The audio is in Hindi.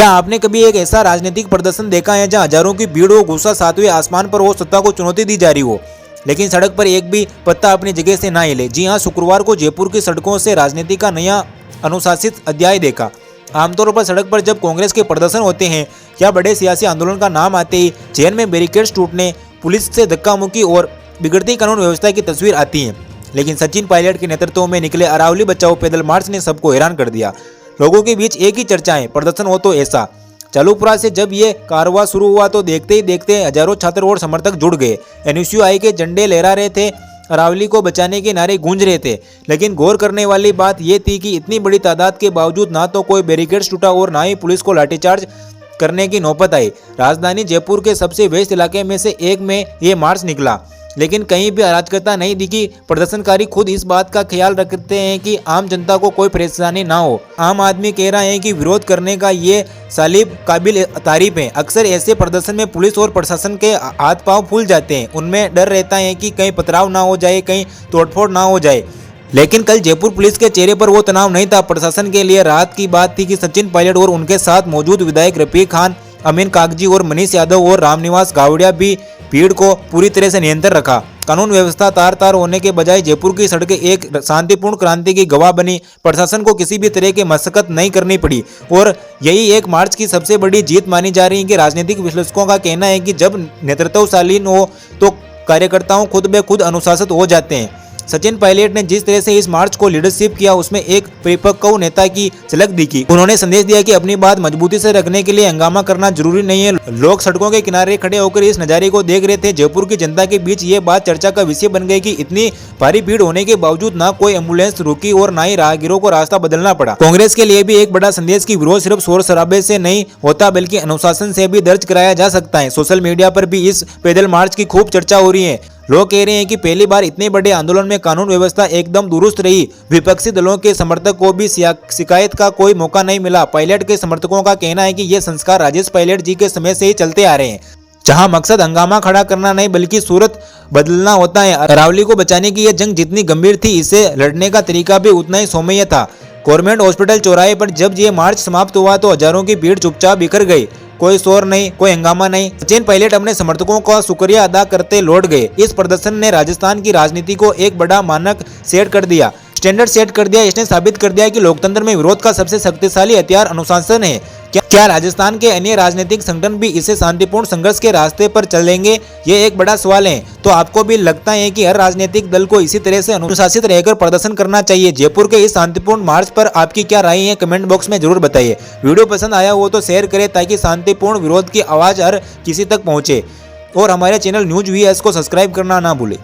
क्या आपने कभी एक ऐसा राजनीतिक प्रदर्शन देखा है जहां हजारों की भीड़ हो, गुस्सा सातवें आसमान पर हो, सत्ता को चुनौती दी जा रही हो, लेकिन सड़क पर एक भी पत्ता अपनी जगह से ना हिले? जी हां, शुक्रवार को जयपुर की सड़कों से राजनीति का नया अनुशासित अध्याय देखा। आमतौर पर सड़क पर जब कांग्रेस के प्रदर्शन होते हैं या बड़े सियासी आंदोलन का नाम आते ही जैन में बैरिकेड्स टूटने, पुलिस से धक्का मुक्की और बिगड़ती कानून व्यवस्था की तस्वीर आती है। लेकिन सचिन पायलट के नेतृत्व में निकले अरावली बचाओ पैदल मार्च ने सबको हैरान कर दिया। लोगों के बीच एक ही चर्चा है, प्रदर्शन हो तो ऐसा। चालूपुरा से जब ये कारवां शुरू हुआ तो देखते ही देखते हजारों छात्र और समर्थक जुड़ गए। एनएसयूआई के झंडे लहरा रहे थे, अरावली को बचाने के नारे गूंज रहे थे। लेकिन गौर करने वाली बात यह थी कि इतनी बड़ी तादाद के बावजूद ना तो कोई बैरिकेड्स टूटा और ना ही पुलिस को लाठीचार्ज करने की नौबत आई। राजधानी जयपुर के सबसे व्यस्त इलाके में से एक में ये मार्च निकला, लेकिन कहीं भी अराजकता नहीं दिखी। प्रदर्शनकारी खुद इस बात का ख्याल रखते हैं कि आम जनता को कोई परेशानी ना हो। आम आदमी कह रहा है कि विरोध करने का ये सालिब काबिल तारीफ है। अक्सर ऐसे प्रदर्शन में पुलिस और प्रशासन के हाथ पांव फूल जाते हैं। उनमें डर रहता है कि कहीं पथराव ना हो जाए, कहीं तोड़फोड़ ना हो जाए। लेकिन कल जयपुर पुलिस के चेहरे पर वो तनाव नहीं था। प्रशासन के लिए राहत की बात थी कि सचिन पायलट और उनके साथ मौजूद विधायक रफीक खान, अमीन कागजी और मनीष यादव और रामनिवास गावड़िया भी भीड़ को पूरी तरह से नियंत्रण रखा। कानून व्यवस्था तार तार होने के बजाय जयपुर की सड़कें एक शांतिपूर्ण क्रांति की गवाह बनी। प्रशासन को किसी भी तरह की मशक्कत नहीं करनी पड़ी और यही एक मार्च की सबसे बड़ी जीत मानी जा रही है। कि राजनीतिक विश्लेषकों का कहना है कि जब नेतृत्वशालीन हो तो कार्यकर्ताओं खुद ब खुद अनुशासित हो जाते हैं। सचिन पायलट ने जिस तरह से इस मार्च को लीडरशिप किया, उसमें एक परिपक्व नेता की झलक दिखी। उन्होंने संदेश दिया कि अपनी बात मजबूती से रखने के लिए हंगामा करना जरूरी नहीं है। लोग सड़कों के किनारे खड़े होकर इस नजारे को देख रहे थे। जयपुर की जनता के बीच ये बात चर्चा का विषय बन गई कि इतनी भारी भीड़ होने के बावजूद ना कोई एम्बुलेंस रुकी और ना ही राहगीरों को रास्ता बदलना पड़ा। कांग्रेस के लिए भी एक बड़ा संदेश कि विरोध सिर्फ शोर शराबे से नहीं होता, बल्कि अनुशासन से भी दर्ज कराया जा सकता है। सोशल मीडिया पर भी इस पैदल मार्च की खूब चर्चा हो रही है। लोग कह रहे हैं कि पहली बार इतने बड़े आंदोलन में कानून व्यवस्था एकदम दुरुस्त रही। विपक्षी दलों के समर्थक को भी शिकायत का कोई मौका नहीं मिला। पायलट के समर्थकों का कहना है कि ये संस्कार राजेश पायलट जी के समय से ही चलते आ रहे हैं, जहां मकसद हंगामा खड़ा करना नहीं बल्कि सूरत बदलना होता है। अरावली को बचाने की यह जंग जितनी गंभीर थी, इसे लड़ने का तरीका भी उतना ही सौम्य था। गवर्नमेंट हॉस्पिटल चौराहे पर जब ये मार्च समाप्त हुआ तो हजारों की भीड़ चुपचाप बिखर गई। कोई शोर नहीं, कोई हंगामा नहीं। सचिन पायलट अपने समर्थकों का शुक्रिया अदा करते लौट गए। इस प्रदर्शन ने राजस्थान की राजनीति को एक बड़ा मानक सेट कर दिया, स्टैंडर्ड सेट कर दिया। इसने साबित कर दिया कि लोकतंत्र में विरोध का सबसे शक्तिशाली हथियार अनुशासन है। क्या राजस्थान के अन्य राजनीतिक संगठन भी इसे शांतिपूर्ण संघर्ष के रास्ते पर चलेंगे? ये एक बड़ा सवाल है। तो आपको भी लगता है कि हर राजनीतिक दल को इसी तरह से अनुशासित रहकर प्रदर्शन करना चाहिए? जयपुर के इस शांतिपूर्ण मार्च पर आपकी क्या राय है? कमेंट बॉक्स में जरूर बताइए। वीडियो पसंद आया हो तो शेयर करें ताकि शांतिपूर्ण विरोध की आवाज हर किसी तक पहुंचे। और हमारे चैनल न्यूज वीएस को सब्सक्राइब करना ना भूलें।